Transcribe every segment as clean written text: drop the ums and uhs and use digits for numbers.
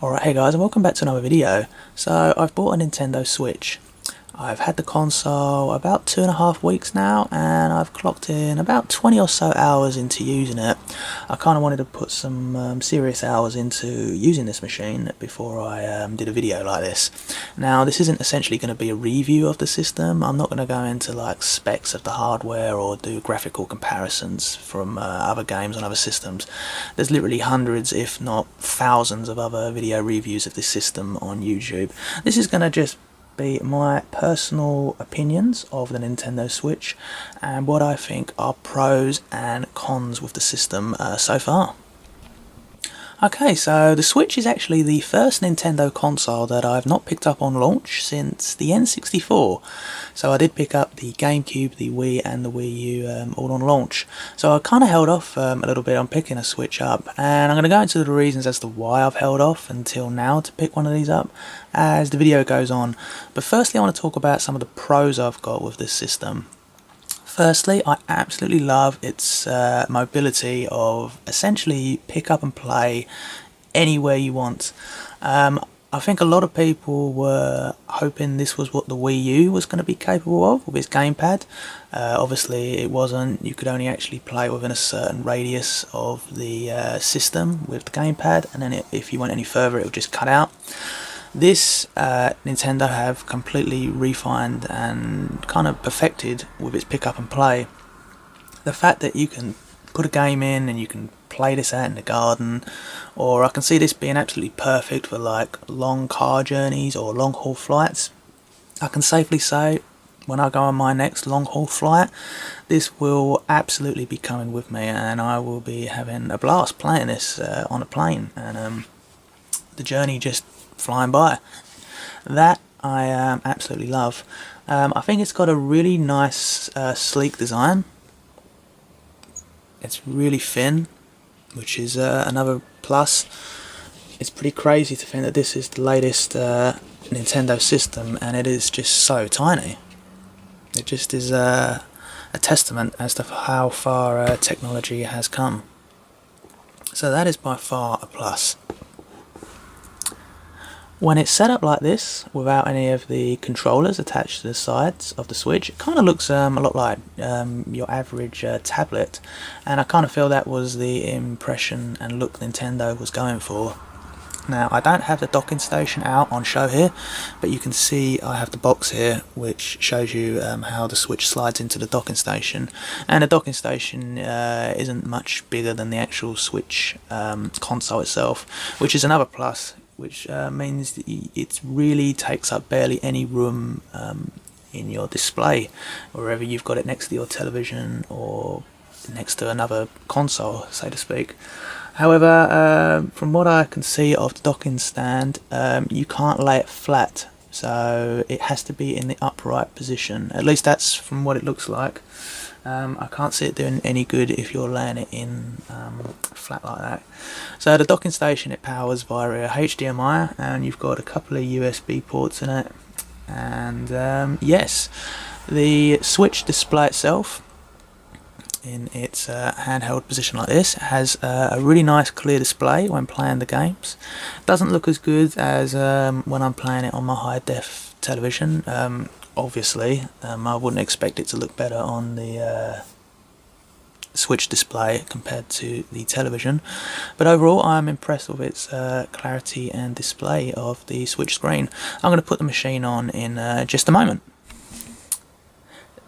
Alright, hey guys, and welcome back to another video. So, I've bought a Nintendo Switch. I've had the console about 2.5 weeks now, and I've clocked in about 20 or so hours into using it. I kind of wanted to put some serious hours into using this machine before I did a video like this. Now, this isn't essentially going to be a review of the system. I'm not going to go into like specs of the hardware or do graphical comparisons from other games on other systems. There's literally hundreds, if not thousands, of other video reviews of this system on YouTube. This is going to just be my personal opinions of the Nintendo Switch and what I think are pros and cons with the system so far. Okay, so the Switch is actually the first Nintendo console that I've not picked up on launch since the N64. So I did pick up the GameCube, the Wii and the Wii U all on launch. So I kind of held off a little bit on picking a Switch up, and I'm going to go into the reasons as to why I've held off until now to pick one of these up as the video goes on. But firstly, I want to talk about some of the pros I've got with this system. Firstly, I absolutely love its mobility of essentially pick up and play anywhere you want. I think a lot of people were hoping this was what the Wii U was going to be capable of with its gamepad. Obviously it wasn't. You could only actually play within a certain radius of the system with the gamepad, and then if you went any further it would just cut out. This Nintendo have completely refined and kind of perfected with its pick up and play. The fact that you can put a game in and you can play this out in the garden, or I can see this being absolutely perfect for like long car journeys or long haul flights. I can safely say when I go on my next long haul flight, this will absolutely be coming with me, and I will be having a blast playing this on a plane, and the journey just flying by. That I absolutely love. I think it's got a really nice sleek design. It's really thin, which is another plus. It's pretty crazy to think that this is the latest Nintendo system and it is just so tiny. It just is a testament as to how far technology has come. So that is by far a plus. When it's set up like this, without any of the controllers attached to the sides of the Switch, it kind of looks a lot like your average tablet, and I kind of feel that was the impression and look Nintendo was going for. Now, I don't have the docking station out on show here, but you can see I have the box here which shows you how the Switch slides into the docking station, and the docking station isn't much bigger than the actual Switch console itself, which is another plus, which means that it really takes up barely any room in your display, wherever you've got it next to your television or next to another console, so to speak. However, from what I can see of the docking stand, you can't lay it flat, so it has to be in the upright position. At least that's from what it looks like. I can't see it doing any good if you're laying it in flat like that. So the docking station, it powers via HDMI, and you've got a couple of USB ports in it. And yes, the Switch display itself, in its handheld position like this, has a really nice clear display when playing the games. Doesn't look as good as when I'm playing it on my high def television. Obviously, I wouldn't expect it to look better on the Switch display compared to the television, but overall I'm impressed with its clarity and display of the Switch screen. I'm going to put the machine on in just a moment.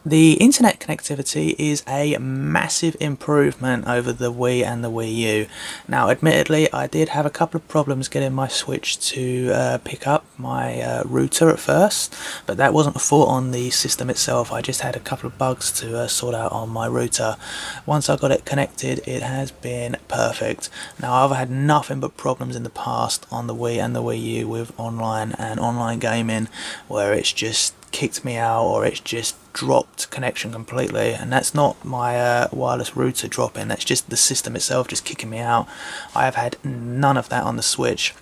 The internet connectivity is a massive improvement over the Wii and the Wii U. Now, admittedly, I did have a couple of problems getting my Switch to pick up my router at first, but that wasn't a fault on the system itself. I just had a couple of bugs to sort out on my router. Once I got it connected, it has been perfect. Now, I've had nothing but problems in the past on the Wii and the Wii U with online and online gaming, where it's just kicked me out or it's just dropped connection completely, and that's not my wireless router dropping, that's just the system itself just kicking me out. I have had none of that on the Switch.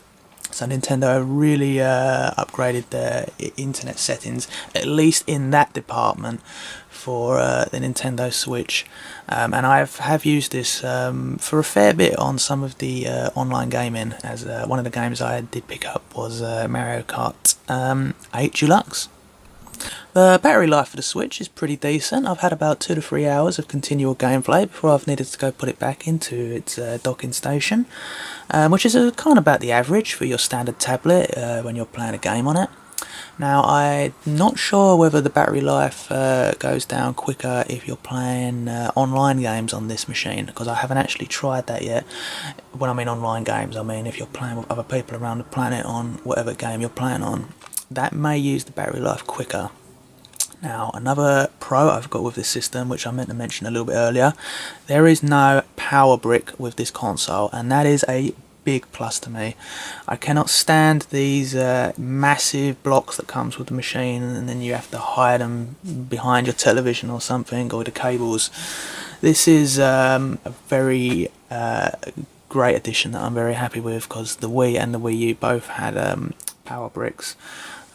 So Nintendo really upgraded their internet settings, at least in that department, for the Nintendo Switch. And I have used this for a fair bit on some of the online gaming, as one of the games I did pick up was Mario Kart 8 Deluxe. The battery life for the Switch is pretty decent. I've had about 2 to 3 hours of continual gameplay before I've needed to go put it back into its docking station, which is kind of about the average for your standard tablet when you're playing a game on it. Now, I'm not sure whether the battery life goes down quicker if you're playing online games on this machine, because I haven't actually tried that yet. When I mean online games, I mean if you're playing with other people around the planet on whatever game you're playing on. That may use the battery life quicker. Now, another pro I've got with this system, which I meant to mention a little bit earlier, there is no power brick with this console, and that is a big plus to me. I cannot stand these massive blocks that comes with the machine, and then you have to hide them behind your television or something, or the cables. This is a very great addition that I'm very happy with, because the Wii and the Wii U both had power bricks.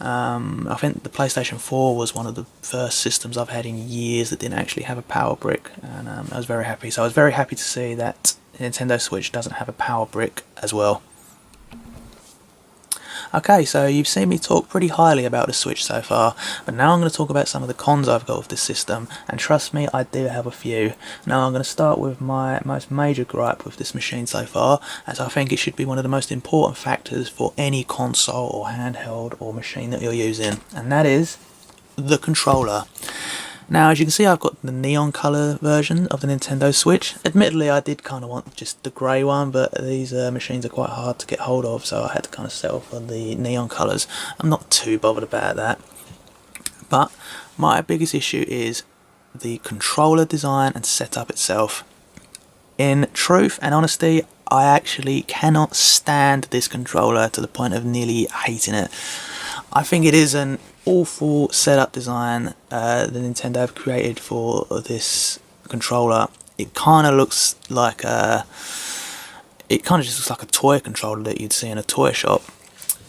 I think the PlayStation 4 was one of the first systems I've had in years that didn't actually have a power brick, and I was very happy. So I was very happy to see that Nintendo Switch doesn't have a power brick as well. Okay, so you've seen me talk pretty highly about the Switch so far, but now I'm going to talk about some of the cons I've got with this system, and trust me, I do have a few. Now I'm going to start with my most major gripe with this machine so far, as I think it should be one of the most important factors for any console or handheld or machine that you're using, and that is the controller. Now, as you can see, I've got the neon colour version of the Nintendo Switch. Admittedly, I did kind of want just the grey one, but these machines are quite hard to get hold of, so I had to kind of settle for the neon colours. I'm not too bothered about that. But my biggest issue is the controller design and setup itself. In truth and honesty, I actually cannot stand this controller to the point of nearly hating it. I think it is an awful setup design that Nintendo have created for this controller. It kind of looks like it kind of just looks like a toy controller that you'd see in a toy shop.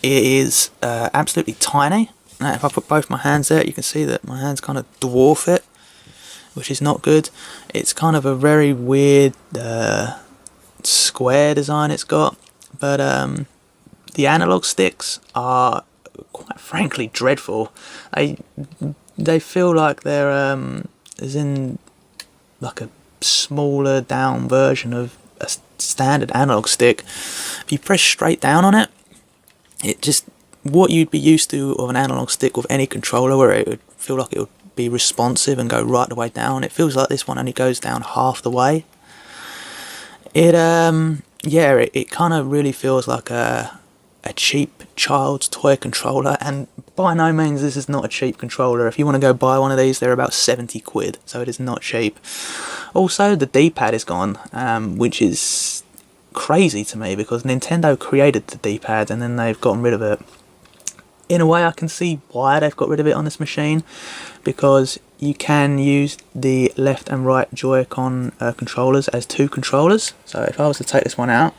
It is absolutely tiny. Now, if I put both my hands there, you can see that my hands kind of dwarf it, which is not good. It's kind of a very weird square design it's got, but the analog sticks are quite frankly dreadful. They feel like they're as in like a smaller down version of a standard analog stick. If you press straight down on it, it just, what you'd be used to of an analog stick with any controller, where it would feel like it would be responsive and go right the way down, it feels like this one only goes down half the way. It kind of really feels like a cheap child's toy controller, and by no means this is not a cheap controller. If you want to go buy one of these, they're about 70 quid, so it is not cheap. Also, the D-pad is gone, which is crazy to me, because Nintendo created the D-pad and then they've gotten rid of it. In a way, I can see why they've got rid of it on this machine, because you can use the left and right Joy-Con controllers as two controllers. So if I was to take this one out,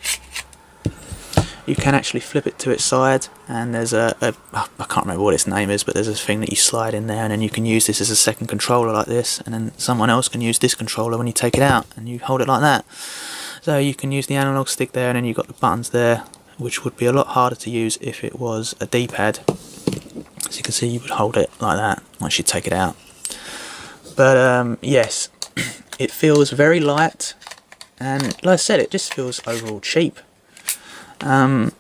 you can actually flip it to its side, and there's I can't remember what its name is, but there's a thing that you slide in there, and then you can use this as a second controller like this, and then someone else can use this controller when you take it out, and you hold it like that. So you can use the analog stick there, and then you've got the buttons there, which would be a lot harder to use if it was a D-pad. As you can see, you would hold it like that once you take it out. But yes, it feels very light, and like I said, it just feels overall cheap. I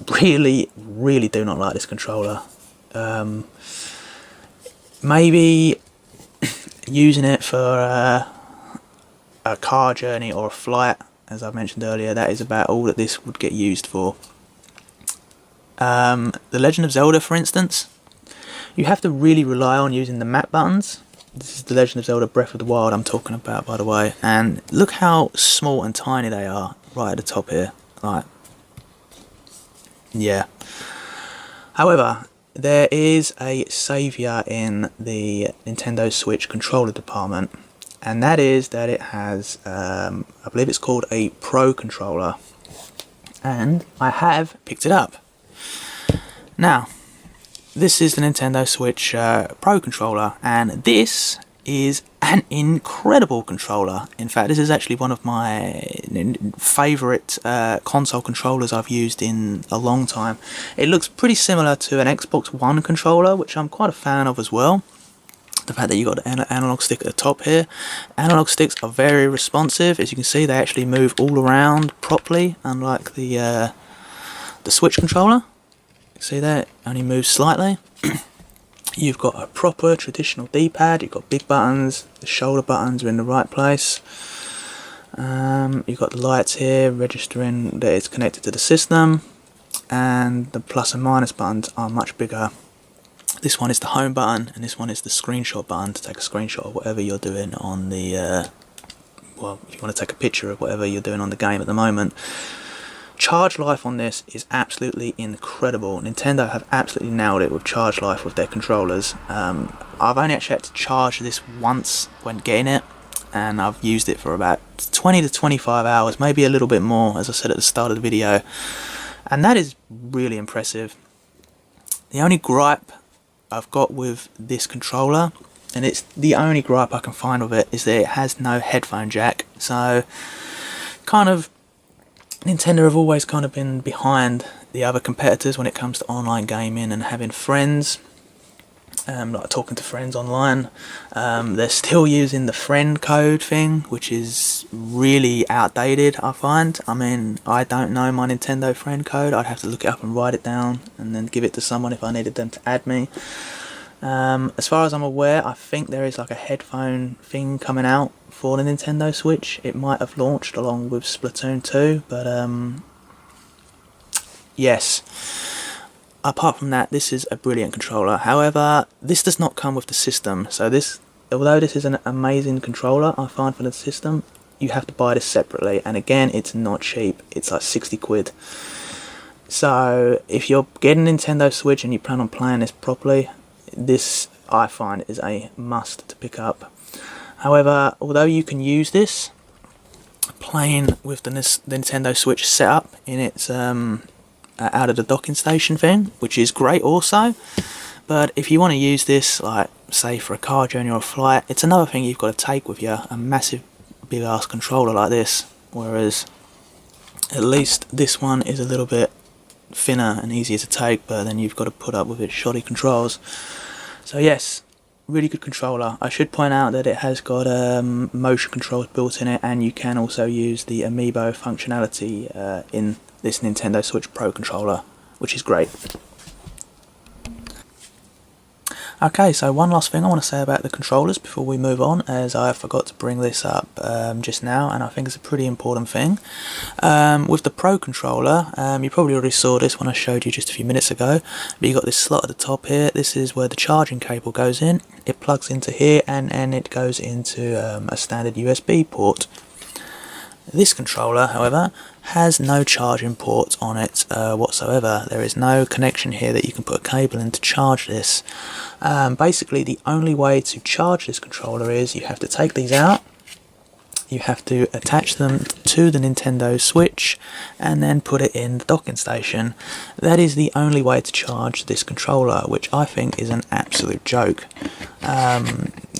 really do not like this controller. Maybe using it for a car journey or a flight, as I mentioned earlier, that is about all that this would get used for. The Legend of Zelda, for instance, you have to really rely on using the map buttons. This is the Legend of Zelda Breath of the Wild I'm talking about, by the way, and look how small and tiny they are right at the top here. Like, yeah. However, there is a saviour in the Nintendo Switch controller department, and that is that it has, I believe it's called a Pro controller, and I have picked it up. Now, this is the Nintendo Switch Pro controller, and this is an incredible controller. In fact, this is actually one of my favourite console controllers I've used in a long time. It looks pretty similar to an Xbox One controller, which I'm quite a fan of as well. The fact that you got an analog stick at the top here. Analog sticks are very responsive. As you can see, they actually move all around properly, unlike the Switch controller. You see that? It only moves slightly. You've got a proper traditional D-pad. You've got big buttons. The shoulder buttons are in the right place. You've got the lights here registering that it's connected to the system, and the plus and minus buttons are much bigger. This one is the home button, and this one is the screenshot button to take a screenshot of whatever you're doing on the well, if you want to take a picture of whatever you're doing on the game at the moment. Charge life on this is absolutely incredible. Nintendo have absolutely nailed it with charge life with their controllers. I've only actually had to charge this once when getting it, and I've used it for about 20 to 25 hours, maybe a little bit more, as I said at the start of the video, and that is really impressive. The only gripe I've got with this controller, and it's the only gripe I can find with it, is that it has no headphone jack. So kind of Nintendo have always kind of been behind the other competitors when it comes to online gaming and having friends, like talking to friends online. They're still using the friend code thing, which is really outdated, I find. I mean, I don't know my Nintendo friend code. I'd have to look it up and write it down and then give it to someone if I needed them to add me. As far as I'm aware, I think there is like a headphone thing coming out for the Nintendo Switch. It might have launched along with Splatoon 2, but yes. Apart from that, this is a brilliant controller. However, this does not come with the system. So this, although this is an amazing controller, I find for the system, you have to buy this separately. And again, it's not cheap. It's like 60 quid. So if you're getting a Nintendo Switch and you plan on playing this properly, this I find is a must to pick up. However, although you can use this playing with the Nintendo Switch setup in its out of the docking station thing, which is great also, but if you want to use this, like say for a car journey or a flight, it's another thing you've got to take with you, a massive big ass controller like this, whereas at least this one is a little bit thinner and easier to take, but then you've got to put up with its shoddy controls. So yes, really good controller. I should point out that it has got motion controls built in it, and you can also use the amiibo functionality in this Nintendo Switch Pro controller, which is great. Okay, so one last thing I want to say about the controllers before we move on, as I forgot to bring this up just now, and I think it's a pretty important thing. With the Pro controller, you probably already saw this when I showed you just a few minutes ago, but you got this slot at the top here. This is where the charging cable goes in. It plugs into here, and it goes into a standard USB port. This controller, however, has no charging ports on it whatsoever. There is no connection here that you can put a cable in to charge this. Basically, the only way to charge this controller is you have to take these out, you have to attach them to the Nintendo Switch, and then put it in the docking station. That is the only way to charge this controller, which I think is an absolute joke.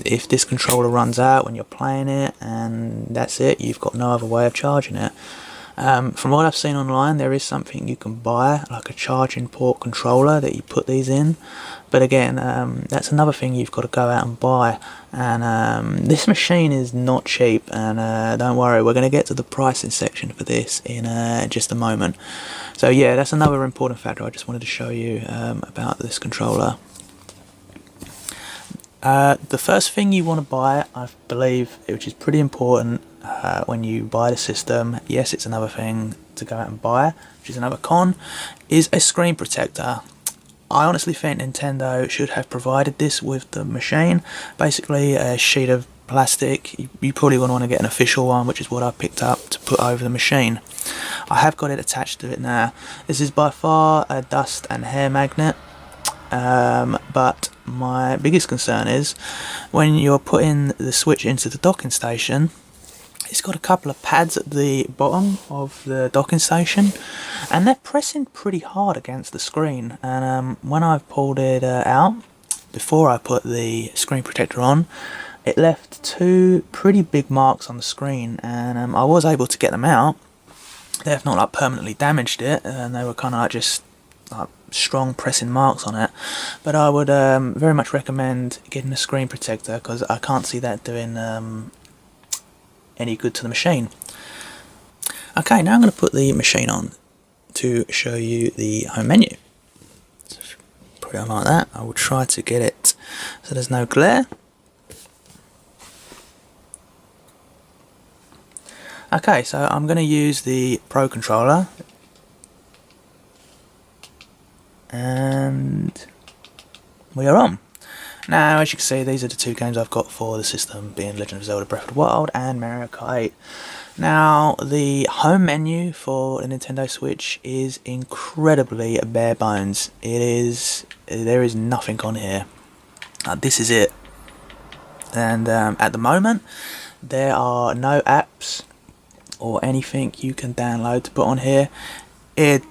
If this controller runs out when you're playing it, and that's it, you've got no other way of charging it. From what I've seen online, there is something you can buy, like a charging port controller that you put these in, but again, that's another thing you've got to go out and buy, and this machine is not cheap, and don't worry, we're going to get to the pricing section for this in just a moment. So yeah, that's another important factor I just wanted to show you about this controller. The first thing you want to buy, I believe, which is pretty important when you buy the system, yes, it's another thing to go out and buy, which is another con, is a screen protector. I honestly think Nintendo should have provided this with the machine. Basically a sheet of plastic. You probably wouldn't want to get an official one, which is what I picked up to put over the machine. I have got it attached to it now. This is by far a dust and hair magnet. But my biggest concern is when you're putting the Switch into the docking station, It's got a couple of pads at the bottom of the docking station, and they're pressing pretty hard against the screen. And when I've pulled it out, before I put the screen protector on, it left two pretty big marks on the screen, and I was able to get them out. They've not like permanently damaged it, and they were kind of like just like strong pressing marks on it. But I would very much recommend getting a screen protector, because I can't see that doing any good to the machine. Okay, now I'm going to put the machine on to show you the home menu. So put it on like that. I will try to get it so there's no glare. Okay, so I'm going to use the Pro controller, and we are on. Now, as you can see, these are the two games I've got for the system, being Legend of Zelda Breath of the Wild and Mario Kart 8. Now, the home menu for the Nintendo Switch is incredibly bare bones. There is nothing on here. This is it. And at the moment, there are no apps or anything you can download to put on here. It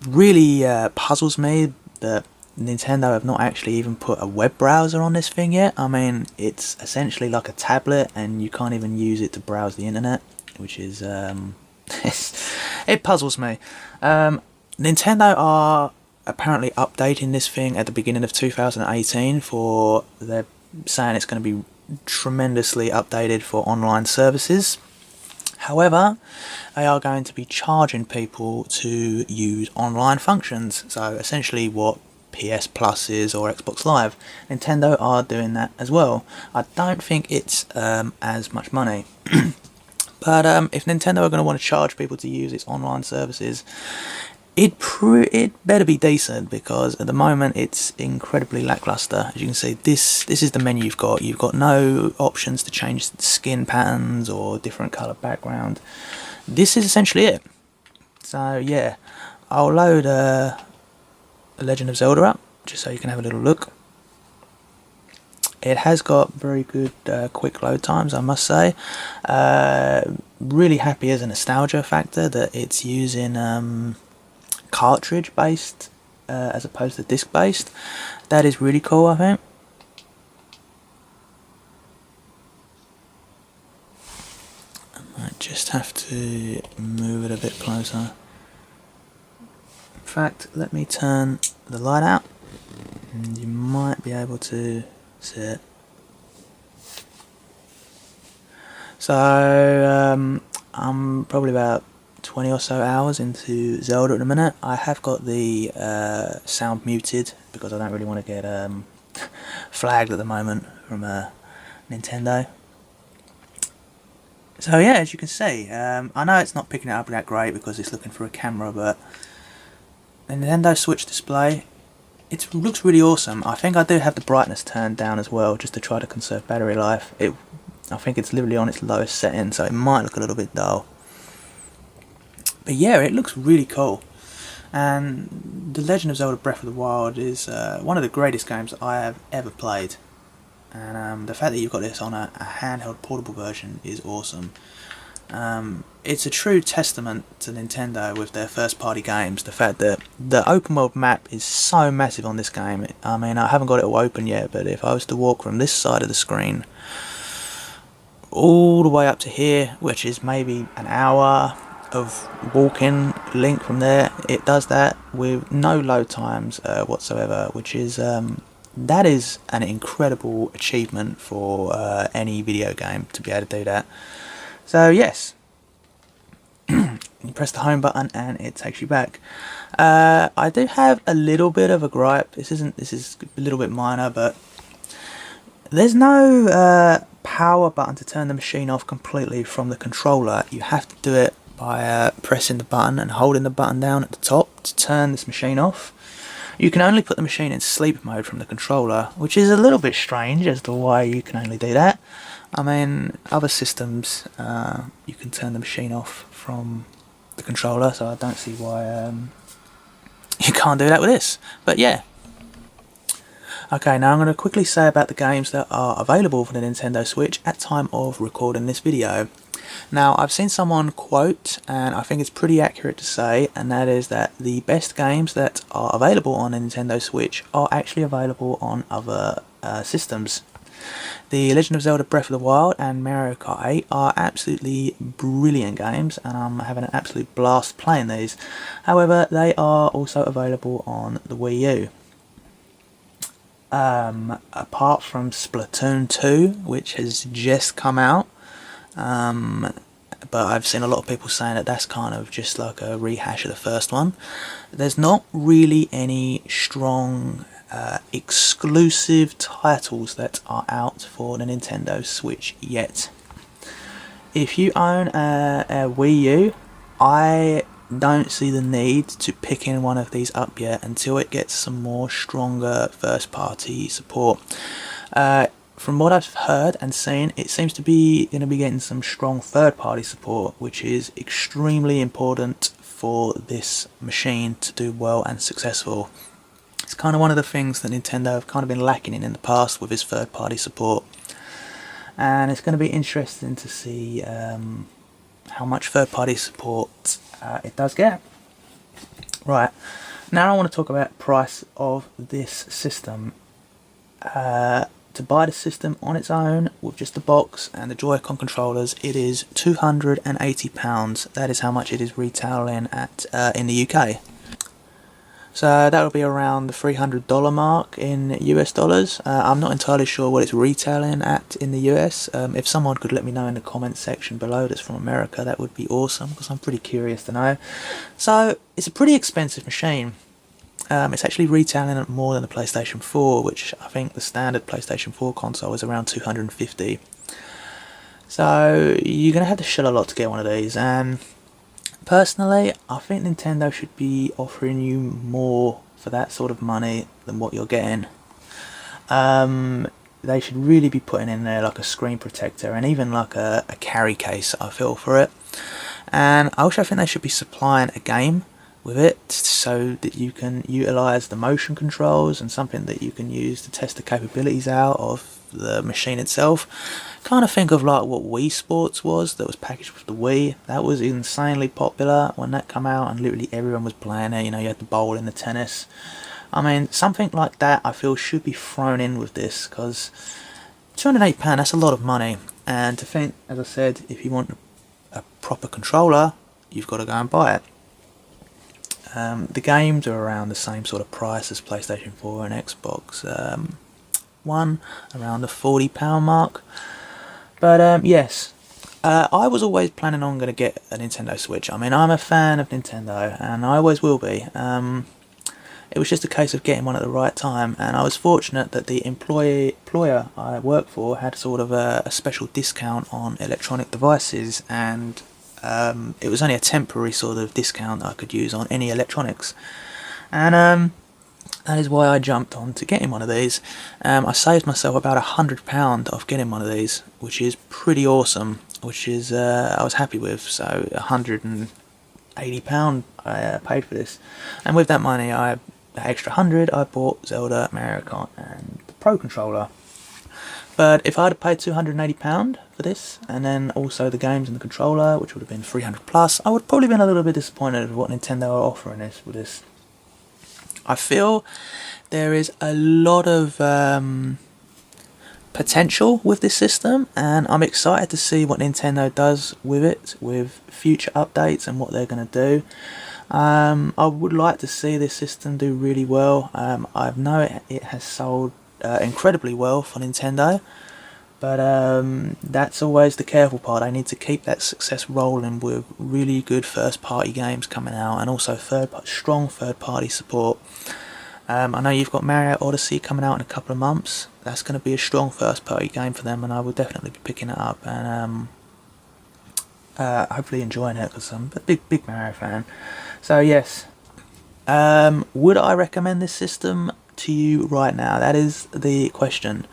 really puzzles me that Nintendo have not actually even put a web browser on this thing yet. I mean, it's essentially like a tablet, and you can't even use it to browse the internet, which is it puzzles me. Nintendo are apparently updating this thing at the beginning of 2018 for, they're saying it's going to be tremendously updated for online services. However, they are going to be charging people to use online functions, so essentially what PS Plus is or Xbox Live. Nintendo are doing that as well. I don't think it's as much money. But if Nintendo are going to want to charge people to use its online services, it better be decent, because at the moment it's incredibly lackluster. As you can see, this is the menu you've got. You've got no options to change skin patterns or different colour background. This is essentially it. So yeah, I'll load Legend of Zelda up just so you can have a little look. It has got very good quick load times, I must say. Really happy as a nostalgia factor that it's using cartridge based as opposed to disc based. That is really cool, I think. I might just have to move it a bit closer. In fact, let me turn the light out and you might be able to see it. So I'm probably about 20 or so hours into Zelda at the minute. I have got the sound muted because I don't really want to get flagged at the moment from Nintendo. So yeah, as you can see, I know it's not picking it up that great because it's looking for a camera, but the Nintendo Switch display, it looks really awesome. I think I do have the brightness turned down as well, just to try to conserve battery life. I think it's literally on its lowest setting, so it might look a little bit dull. But yeah, it looks really cool. And The Legend of Zelda Breath of the Wild is one of the greatest games that I have ever played. And the fact that you've got this on a handheld portable version is awesome. It's a true testament to Nintendo with their first party games. The fact that the open world map is so massive on this game. I mean, I haven't got it all open yet, but if I was to walk from this side of the screen all the way up to here, which is maybe an hour of walking link from there, it does that with no load times whatsoever, which is that is an incredible achievement for any video game to be able to do that. So yes, you press the home button and it takes you back. I do have a little bit of a gripe. This is a little bit minor, but there's no power button to turn the machine off completely from the controller. You have to do it by pressing the button and holding the button down at the top to turn this machine off. You can only put the machine in sleep mode from the controller, which is a little bit strange as to why you can only do that. I mean, other systems you can turn the machine off from the controller, so I don't see why you can't do that with this. But yeah. Okay, now I'm going to quickly say about the games that are available for the Nintendo Switch at time of recording this video. Now, I've seen someone quote, and I think it's pretty accurate to say, and that is that the best games that are available on a Nintendo Switch are actually available on other systems. The Legend of Zelda Breath of the Wild and Mario Kart 8 are absolutely brilliant games, and I'm having an absolute blast playing these. However, they are also available on the Wii U. Apart from Splatoon 2, which has just come out, but I've seen a lot of people saying that that's kind of just like a rehash of the first one. There's not really any strong exclusive titles that are out for the Nintendo Switch yet. If you own a Wii U, I don't see the need to pick in one of these up yet until it gets some more stronger first party support. From what I've heard and seen, it seems to be going to be getting some strong third party support, which is extremely important for this machine to do well and successful. It's kind of one of the things that Nintendo have kind of been lacking in the past with its third party support, and it's going to be interesting to see how much third party support it does get. Right, now I want to talk about the price of this system. To buy the system on its own with just the box and the Joy-Con controllers, it is £280. That is how much it is retailing at in the UK. So that will be around the $300 mark in US dollars. I'm not entirely sure what it's retailing at in the US. If someone could let me know in the comments section below that's from America, that would be awesome, because I'm pretty curious to know. So it's a pretty expensive machine. It's actually retailing at more than the PlayStation 4, which I think the standard PlayStation 4 console is around $250. So you're going to have to shell a lot to get one of these, and personally, I think Nintendo should be offering you more for that sort of money than what you're getting. They should really be putting in there like a screen protector and even like a carry case, I feel, for it. And I also think they should be supplying a game with it so that you can utilise the motion controls and something that you can use to test the capabilities out of the machine itself. Kind of think of like what Wii Sports was, that was packaged with the Wii. That was insanely popular when that came out, and literally everyone was playing it. You know, you had the bowling, the tennis. I mean, something like that I feel should be thrown in with this, because £208, that's a lot of money. And to think, as I said, if you want a proper controller, you've got to go and buy it. The games are around the same sort of price as PlayStation 4 and Xbox One, around the £40 mark. But yes, I was always planning on going to get a Nintendo Switch. I mean, I'm a fan of Nintendo, and I always will be. It was just a case of getting one at the right time, and I was fortunate that the employer I work for had sort of a special discount on electronic devices, and it was only a temporary sort of discount that I could use on any electronics. And that is why I jumped on to getting one of these. I saved myself about £100 off getting one of these, which is pretty awesome, which is I was happy with. So £180 I paid for this, and with that money, the extra 100, I bought Zelda, Mario Kart and the Pro Controller. But if I had paid £280 for this, and then also the games and the controller, which would have been 300 plus, I would probably been a little bit disappointed with what Nintendo are offering us with this. I feel there is a lot of potential with this system, and I'm excited to see what Nintendo does with it, with future updates and what they're going to do. I would like to see this system do really well. I know it has sold incredibly well for Nintendo, but that's always the careful part. I need to keep that success rolling with really good first party games coming out, and also strong third party support. I know you've got Mario Odyssey coming out in a couple of months. That's going to be a strong first party game for them, and I will definitely be picking it up and hopefully enjoying it, because I'm a big Mario fan. So yes, would I recommend this system to you right now? That is the question.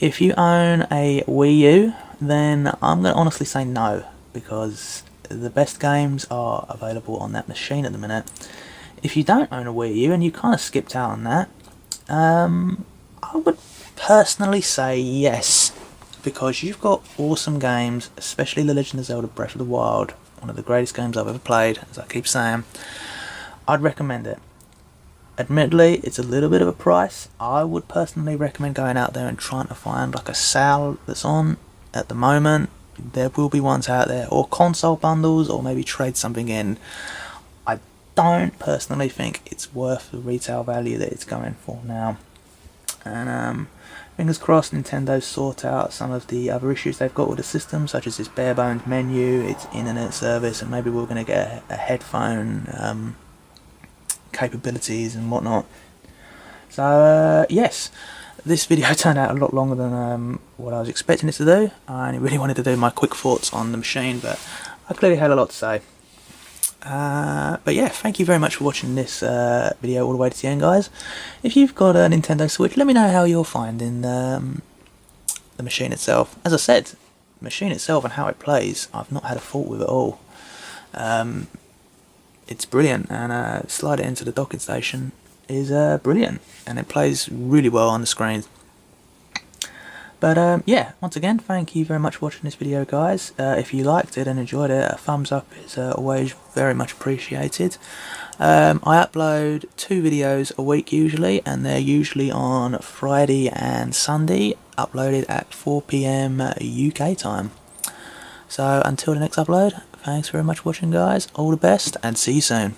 If you own a Wii U, then I'm going to honestly say no, because the best games are available on that machine at the minute. If you don't own a Wii U and you kind of skipped out on that, I would personally say yes, because you've got awesome games, especially The Legend of Zelda Breath of the Wild, one of the greatest games I've ever played, as I keep saying. I'd recommend it. Admittedly, it's a little bit of a price. I would personally recommend going out there and trying to find like a sale that's on at the moment. There will be ones out there, or console bundles, or maybe trade something in. I don't personally think it's worth the retail value that it's going for now. And fingers crossed Nintendo sort out some of the other issues they've got with the system, such as this bare bones menu, its internet service, and maybe we're going to get a headphone capabilities and whatnot. So yes, this video turned out a lot longer than what I was expecting it to do. I only really wanted to do my quick thoughts on the machine, but I clearly had a lot to say. But yeah, thank you very much for watching this video all the way to the end, guys. If you've got a Nintendo Switch, let me know how you're finding the machine itself. As I said, the machine itself and how it plays, I've not had a fault with it at all. It's brilliant, and slide it into the docking station is brilliant, and it plays really well on the screen. But yeah, once again, thank you very much for watching this video, guys. If you liked it and enjoyed it, a thumbs up is always very much appreciated. I upload 2 videos a week usually, and they're usually on Friday and Sunday, uploaded at 4 PM UK time. So until the next upload, thanks very much for watching, guys. All the best, and see you soon.